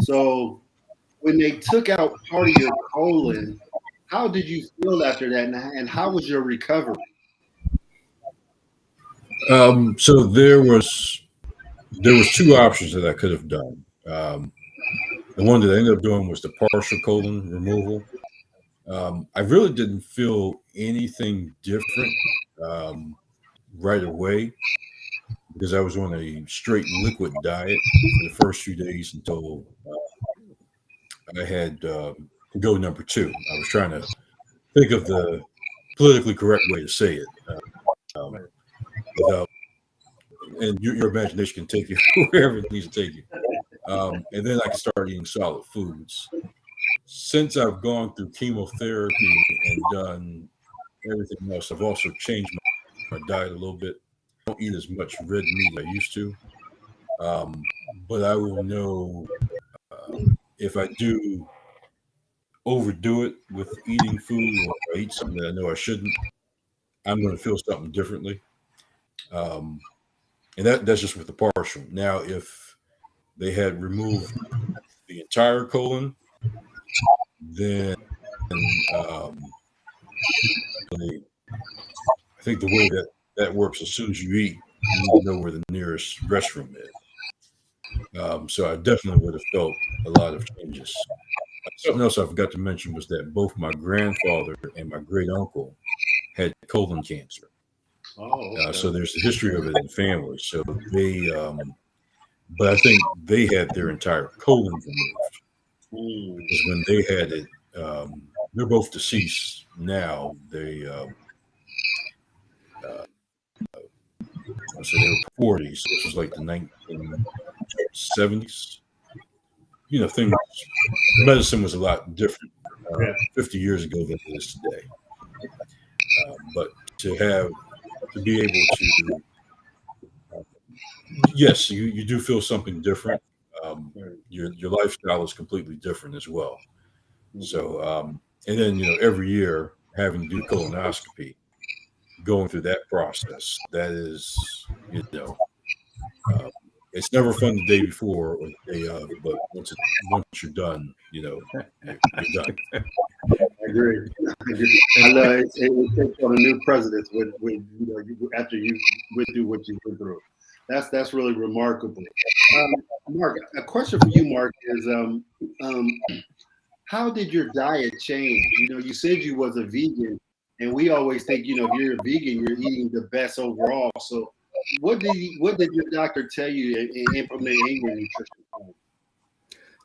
So when they took out part of your colon, how did you feel after that, and how was your recovery? So there was two options that I could have done. The one that I ended up doing was the partial colon removal. I really didn't feel anything different right away because I was on a straight liquid diet for the first few days until I had to go number 2. I was trying to think of the politically correct way to say it without, and your imagination can take you wherever it needs to take you. And then I can start eating solid foods. Since I've gone through chemotherapy and done everything else, I've also changed my diet a little bit. I don't eat as much red meat as I used to. But I will know if I do overdo it with eating food or I eat something that I know I shouldn't, I'm going to feel something differently. And that's just with the partial. Now, if they had removed the entire colon, then I think the way that works, as soon as you eat, you need to know where the nearest restroom is. So I definitely would have felt a lot of changes. Something else I forgot to mention was that both my grandfather and my great uncle had colon cancer. Oh, okay. So there's a history of it in the family. So they, but I think they had their entire colon removed. Because when they had it, they're both deceased now. They, so they were 40s. So this was like the 1970s. Things, medicine was a lot different 50 years ago than it is today. But to be able to, yes, you do feel something different. Your lifestyle is completely different as well. So, and then, every year having to do colonoscopy, going through that process, that is, it's never fun the day before or the day of, but once you're done, you're done. I agree. I know it takes on a new president after you went through what you went through. That's really remarkable. Mark, a question for you, Mark, is how did your diet change? You said you was a vegan, and we always think, if you're a vegan, you're eating the best overall. So what did your doctor tell you and implement in your nutrition plan?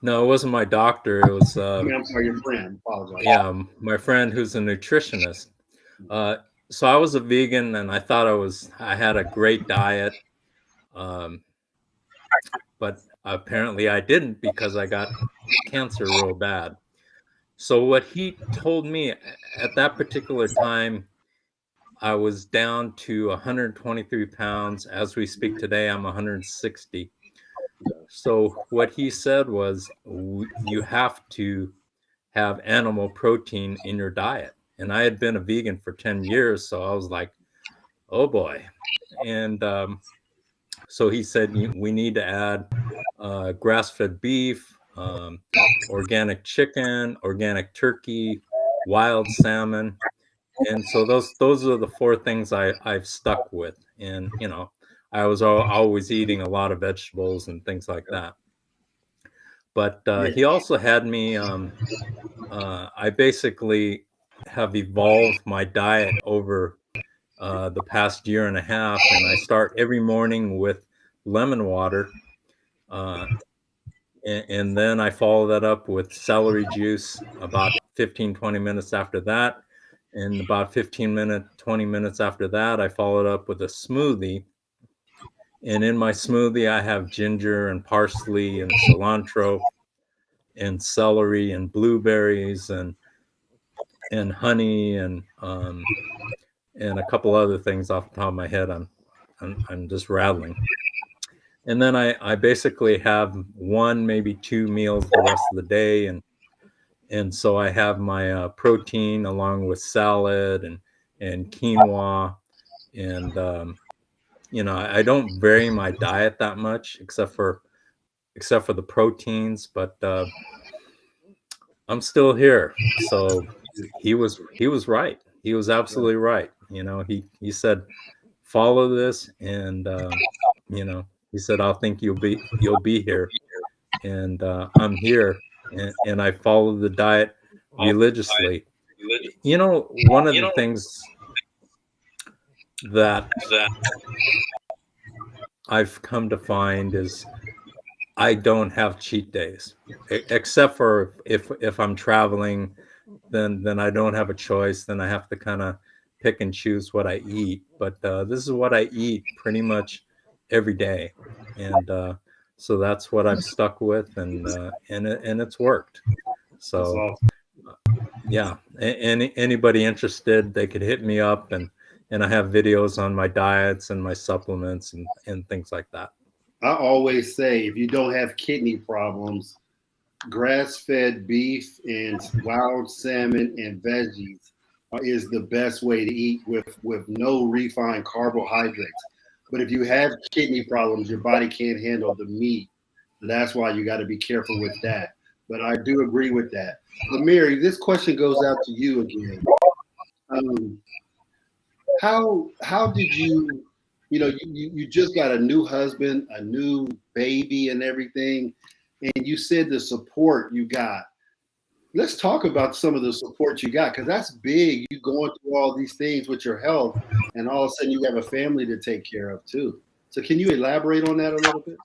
No, it wasn't my doctor. It was I'm sorry, your friend. Apologize. Yeah, my friend who's a nutritionist. So I was a vegan, and I thought I had a great diet, but apparently I didn't because I got cancer real bad. So what he told me at that particular time, I was down to 123 pounds. As we speak today, I'm 160. So what he said was, you have to have animal protein in your diet. And I had been a vegan for 10 years. So I was like, oh boy. And so he said, we need to add grass-fed beef, organic chicken, organic turkey, wild salmon. And so those are the 4 things I've stuck with. And, I was always eating a lot of vegetables and things like that. But he also had me, I basically have evolved my diet over the past year and a half. And I start every morning with lemon water. and then I follow that up with celery juice about 15-20 minutes after that. And about 20 minutes after that, I followed up with a smoothie. And in my smoothie, I have ginger and parsley and cilantro and celery and blueberries and honey and a couple other things off the top of my head. I'm just rattling. And then I basically have one, maybe two meals the rest of the day. And so I have my protein along with salad and quinoa. And, I don't vary my diet that much except for the proteins, but I'm still here. So he was right. He was absolutely right. He said, follow this. And, he said, I'll think you'll be here. And I'm here. And I follow the diet religiously. One of the things that I've come to find is I don't have cheat days, except for if I'm traveling, then I don't have a choice. Then I have to kind of pick and choose what I eat. But this is what I eat pretty much every day, and so that's what I've stuck with, and it's worked. So yeah, anybody interested, they could hit me up, and I have videos on my diets and my supplements and things like that. I always say, if you don't have kidney problems, grass-fed beef and wild salmon and veggies is the best way to eat with no refined carbohydrates. But if you have kidney problems, your body can't handle the meat. That's why you got to be careful with that. But I do agree with that. But Mary, this question goes out to you again. How did you, you just got a new husband, a new baby and everything, and you said the support you got. Let's talk about some of the support you got, because that's big. You going through all these things with your health, and all of a sudden you have a family to take care of too. So can you elaborate on that a little bit?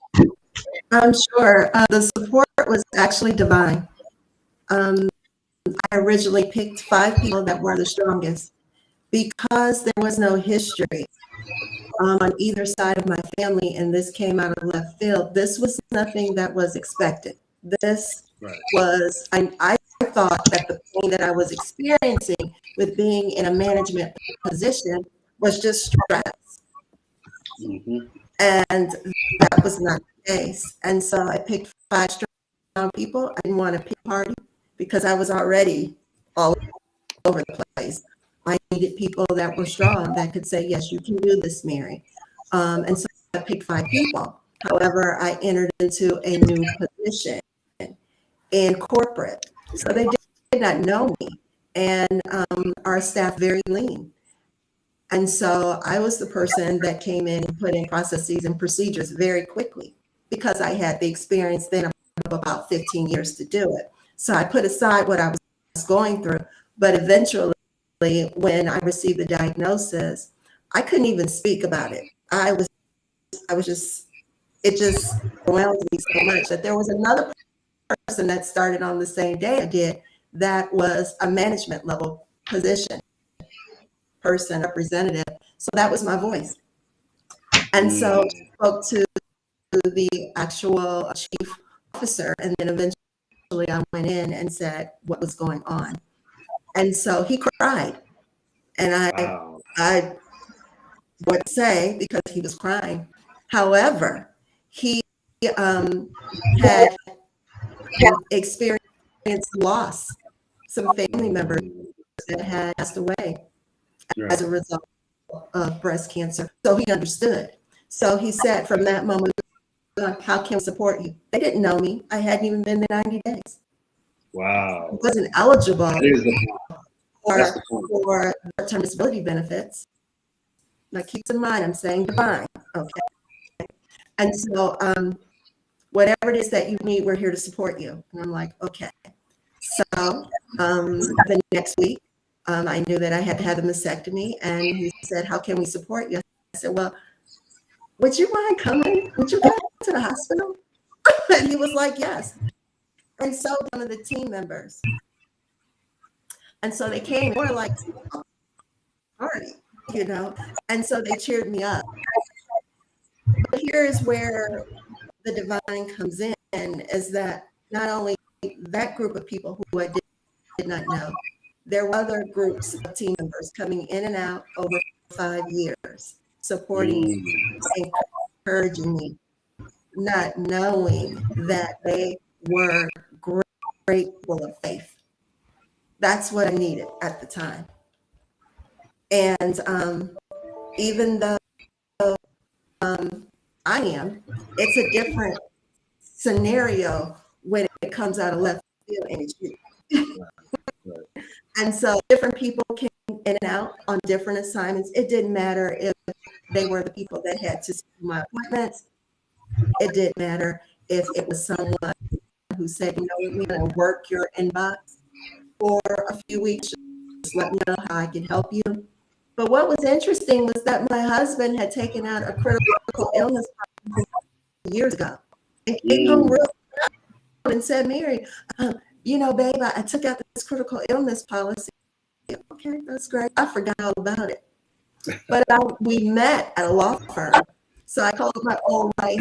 I'm sure. The support was actually divine. I originally picked 5 people that were the strongest because there was no history on either side of my family, and this came out of left field. This was nothing that was expected. This was, I thought that the pain that I was experiencing with being in a management position was just stress. Mm-hmm. And that was not the case. And so I picked 5 strong people. I didn't want to pick a party because I was already all over the place. I needed people that were strong that could say, yes, you can do this, Mary. And so I picked 5 people. However, I entered into a new position in corporate. So they did not know me. And our staff very lean. And so I was the person that came in and put in processes and procedures very quickly because I had the experience then of about 15 years to do it. So I put aside what I was going through, but eventually when I received the diagnosis, I couldn't even speak about it. I was just, it just overwhelmed me so much that there was another person that started on the same day I did that was a management level position. Person, representative. So that was my voice. And so I spoke to the actual chief officer, and then eventually I went in and said what was going on. And so he cried. And I wouldn't say because he was crying. However, he had experienced loss, some family members that had passed away as a result of breast cancer. So he understood. So he said from that moment, how can we support you? They didn't know me. I hadn't even been there 90 days. Wow. I wasn't eligible for short-term disability benefits. Now keep in mind, I'm saying divine, okay? And so whatever it is that you need, we're here to support you. And I'm like, okay. So the next week, I knew that I had to have a mastectomy, and he said, how can we support you? I said, well, would you mind coming? Would you come to the hospital? And he was like, yes. And so one of the team members. And so they came, we're like, party, you know, and so they cheered me up. But here's where the divine comes in, is that not only that group of people who I did not know, there were other groups of team members coming in and out over 5 years, supporting me, encouraging me, not knowing that they were grateful of faith. That's what I needed at the time. And even though I am, it's a different scenario when it comes out of left field and it's you. And so different people came in and out on different assignments. It didn't matter if they were the people that had to see my appointments. It didn't matter if it was someone who said, you know, we're going to work your inbox for a few weeks. Just let me know how I can help you. But what was interesting was that my husband had taken out a critical illness years ago. And came home real proud and said, Mary, you know, babe, I took out this critical illness policy. Okay, that's great. I forgot all about it. But we met at a law firm. So I called my old right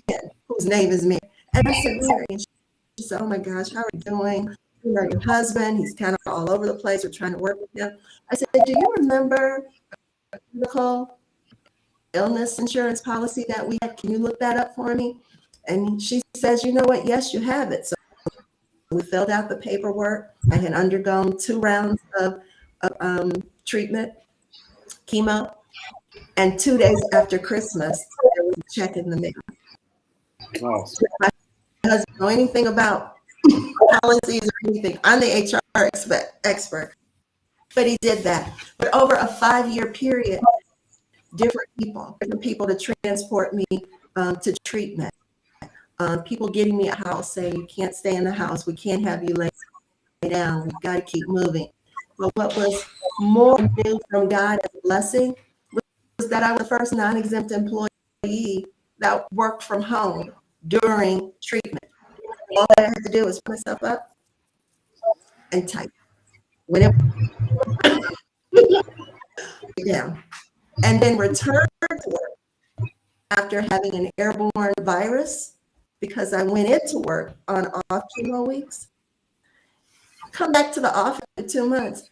hand, whose name is Mary. And I said, Mary, and she said, oh my gosh, how are you doing? You know, your husband, he's kind of all over the place. We're trying to work with him. I said, do you remember a critical illness insurance policy that we had? Can you look that up for me? And she says, you know what? Yes, you have it. So we filled out the paperwork. I had undergone 2 rounds of treatment, chemo, and 2 days after Christmas, there was a check in the mail. Wow. My husband didn't know anything about policies or anything. I'm the HR expert, but he did that. But over a 5-year period, different people to transport me to treatment. People getting me a house saying, you can't stay in the house. We can't have you lay down. We've got to keep moving. But what was more new from God as a blessing was that I was the first non-exempt employee that worked from home during treatment. All I had to do was put myself up and type. When it down. And then return to work after having an airborne virus, because I went into work on off chemo weeks. Come back to the office in 2 months.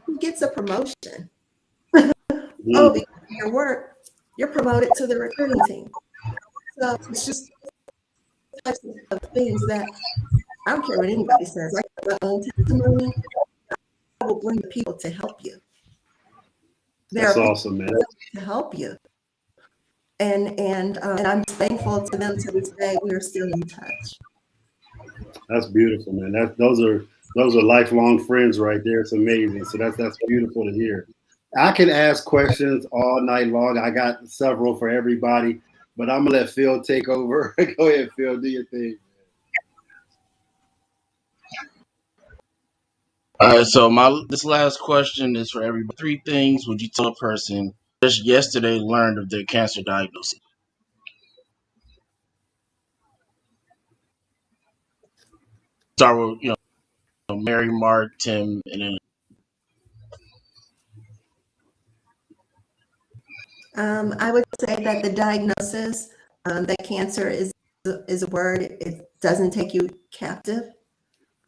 Who gets a promotion? Oh, because of your work, you're promoted to the recruiting team. So it's just types of things that I don't care what anybody says. I got my own testimony. I will bring the people to help you. That's awesome, man. To help you. And I'm thankful to them to this day. We are still in touch. That's beautiful, man. Those are lifelong friends right there. It's amazing. So that's beautiful to hear. I can ask questions all night long. I got several for everybody, but I'm gonna let Phil take over. Go ahead, Phil, do your thing. All right, so this last question is for everybody. 3 things would you tell a person just yesterday learned of their cancer diagnosis? Start with Mary, Mark, Tim, and then. I would say that the diagnosis, that cancer is a word. It doesn't take you captive.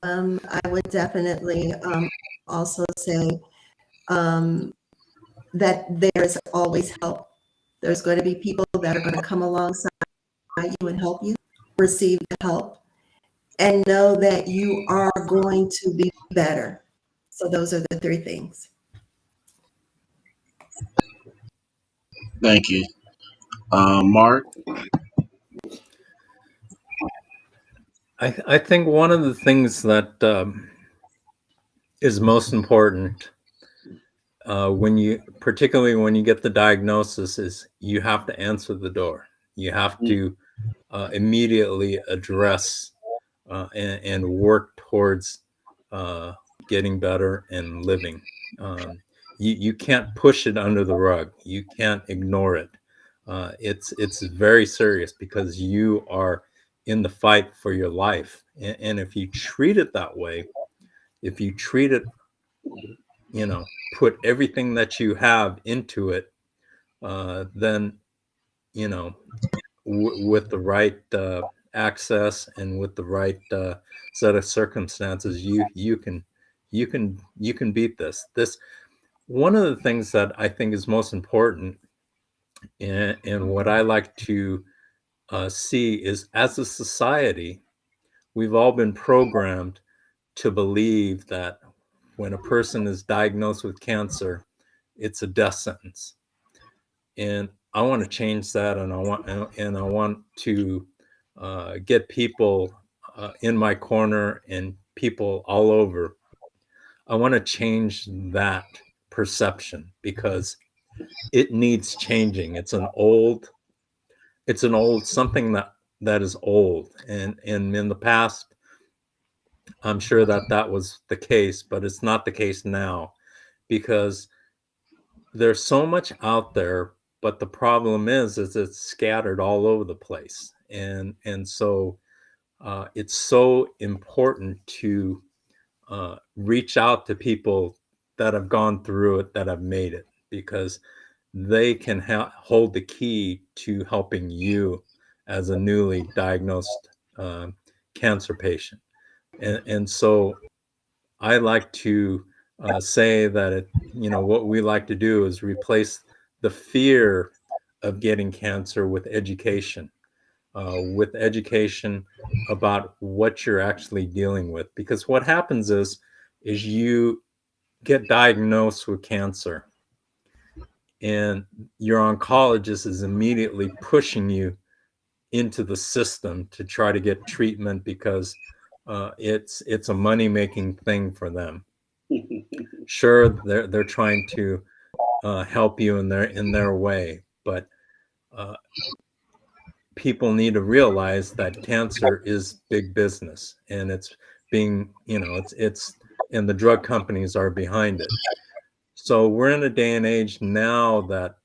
I would definitely also say that there's always help. There's going to be people that are going to come alongside you and help you receive the help, and know that you are going to be better. So those are the 3 things. Thank you. Mark? I think one of the things that is most important particularly when you get the diagnosis, is you have to answer the door. You have to immediately address and work towards getting better and living. You can't push it under the rug. You can't ignore it. It's very serious, because you are in the fight for your life. And if you treat it that way, if you treat it, put everything that you have into it, then, with the right access and with the right set of circumstances, you can beat this. One of the things that I think is most important, and what I like to see is, as a society, we've all been programmed to believe that when a person is diagnosed with cancer, it's a death sentence. And I want to change that, and I want to get people in my corner and people all over. I want to change that perception because it needs changing. It's an old something that is old, and in the past, I'm sure that was the case, but it's not the case now, because there's so much out there, but the problem is it's scattered all over the place, and so it's so important to reach out to people that have gone through it, that have made it, because they can hold the key to helping you as a newly diagnosed cancer patient. And so I like to say that what we like to do is replace the fear of getting cancer with education about what you're actually dealing with. Because what happens is you get diagnosed with cancer, and your oncologist is immediately pushing you into the system to try to get treatment, because it's a money-making thing for them. Sure, they're trying to help you in their way, but people need to realize that cancer is big business, and it's being, it's and the drug companies are behind it. So we're in a day and age now that,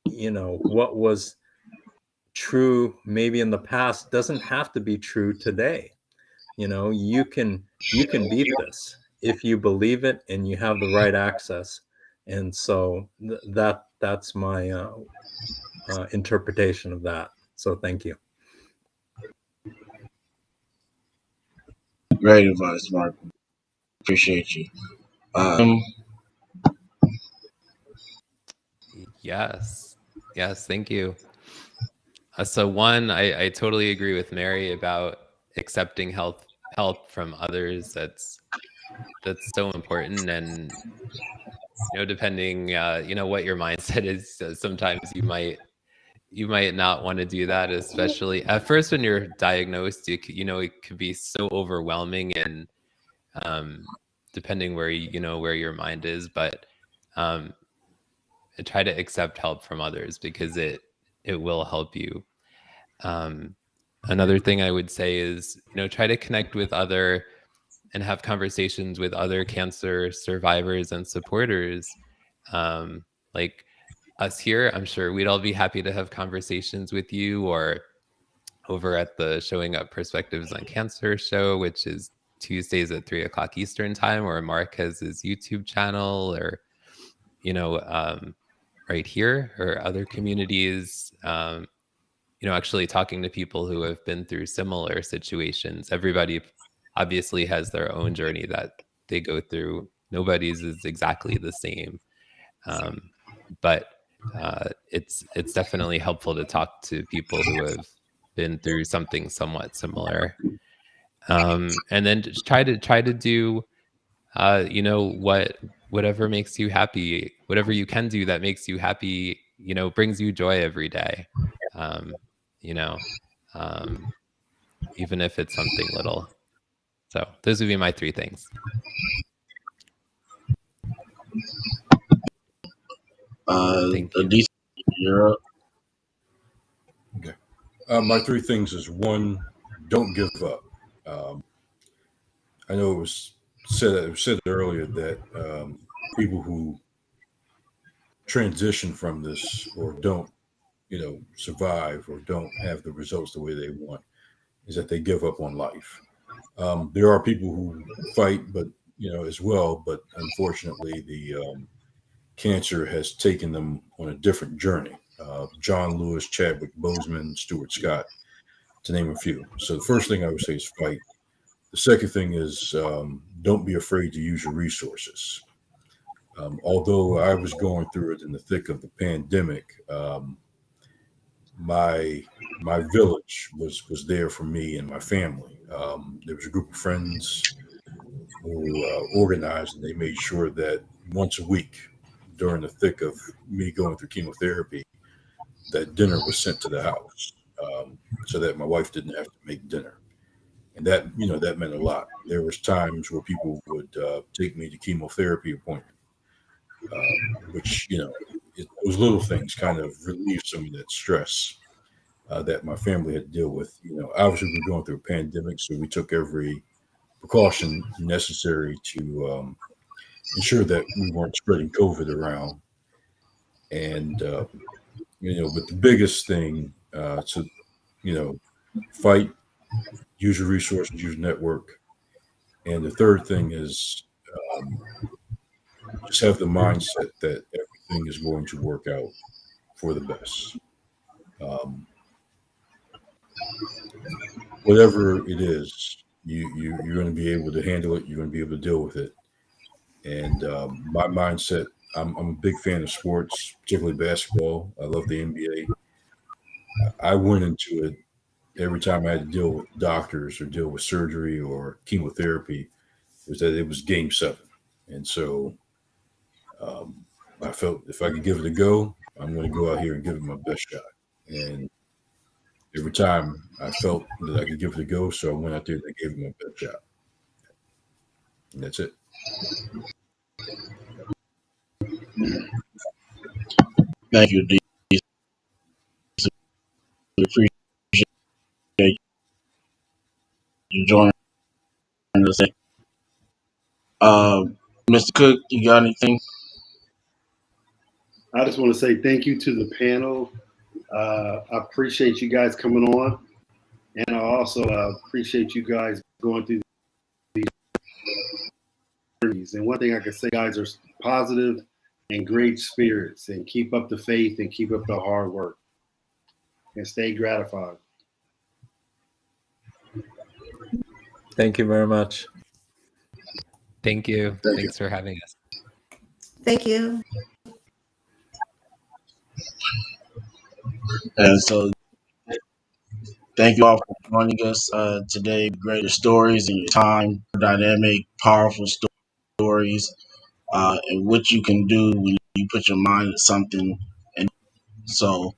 what was true maybe in the past doesn't have to be true today. You can beat this if you believe it and you have the right access. And so that's my interpretation of that. So thank you. Great advice, Mark. Appreciate you. Yes. Yes. Thank you. So one, I totally agree with Mary about accepting help from others. That's so important. And, depending, what your mindset is, sometimes you might not want to do that, especially at first when you're diagnosed. It could be so overwhelming, and depending where where your mind is, but try to accept help from others, because it will help you. Another thing I would say is, try to connect with other and have conversations with other cancer survivors and supporters. Like us here, I'm sure we'd all be happy to have conversations with you, or over at the Showing Up Perspectives on Cancer show, which is Tuesdays at 3:00 Eastern time, or Mark has his YouTube channel, or, right here, or other communities, actually talking to people who have been through similar situations. Everybody obviously has their own journey that they go through. Nobody's is exactly the same. But it's definitely helpful to talk to people who have been through something somewhat similar. And then just try to do, whatever makes you happy, whatever you can do that makes you happy, brings you joy every day. Even if it's something little. So those would be my 3 things. Thank you. You're up. Okay. My 3 things is: 1, don't give up. I know it was said earlier that people who transition from this, or don't, survive, or don't have the results the way they want, is that they give up on life. There are people who fight, but as well. But unfortunately, the cancer has taken them on a different journey. John Lewis, Chadwick Boseman, Stuart Scott, to name a few. So the first thing I would say is fight. The second thing is don't be afraid to use your resources. Although I was going through it in the thick of the pandemic, my village was there for me and my family. There was a group of friends who organized, and they made sure that once a week during the thick of me going through chemotherapy, that dinner was sent to the house, so that my wife didn't have to make dinner. And that that meant a lot. There was times where people would take me to chemotherapy appointment, which those little things kind of relieved some of that stress that my family had to deal with. Obviously we were going through a pandemic, so we took every precaution necessary to ensure that we weren't spreading COVID around. And but the biggest thing to fight, use your resources, use your network. And the third thing is just have the mindset that everything is going to work out for the best. Whatever it is, you're going to be able to handle it. You're going to be able to deal with it. And my mindset, I'm a big fan of sports, particularly basketball. I love the NBA. I went into it every time I had to deal with doctors or deal with surgery or chemotherapy, was that it was game 7. And so I felt if I could give it a go, I'm going to go out here and give it my best shot. And every time I felt that I could give it a go, so I went out there and I gave it my best shot. And that's it. Thank you, D. Appreciate you joining us. Mr. Cook, you got anything? I just want to say thank you to the panel. I appreciate you guys coming on. And I also appreciate you guys going through these journeys. And one thing I can say, guys, are positive and great spirits, and keep up the faith and keep up the hard work and stay gratified. Thank you very much. Thank you. Thanks for having us. Thank you. And so thank you all for joining us today. Great stories and your time, dynamic, powerful stories, and what you can do when you put your mind to something. And so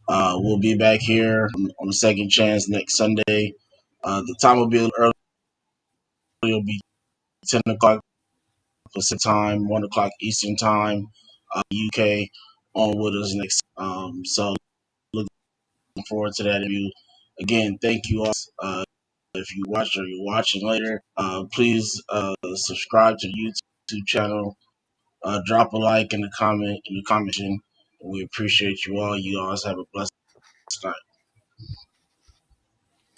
we'll be back here on the Second Chance next Sunday. The time will be a little early. It'll be 10 o'clock Pacific time, 1 o'clock Eastern time, UK on with us next. So looking forward to that. Again, thank you all. If you watch or you're watching later, please subscribe to the YouTube channel. Drop a like in the comment section. We appreciate you all. You guys have a blessed night.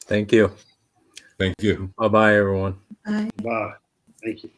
Thank you. Thank you. Bye-bye, everyone. Bye. Bye. Thank you.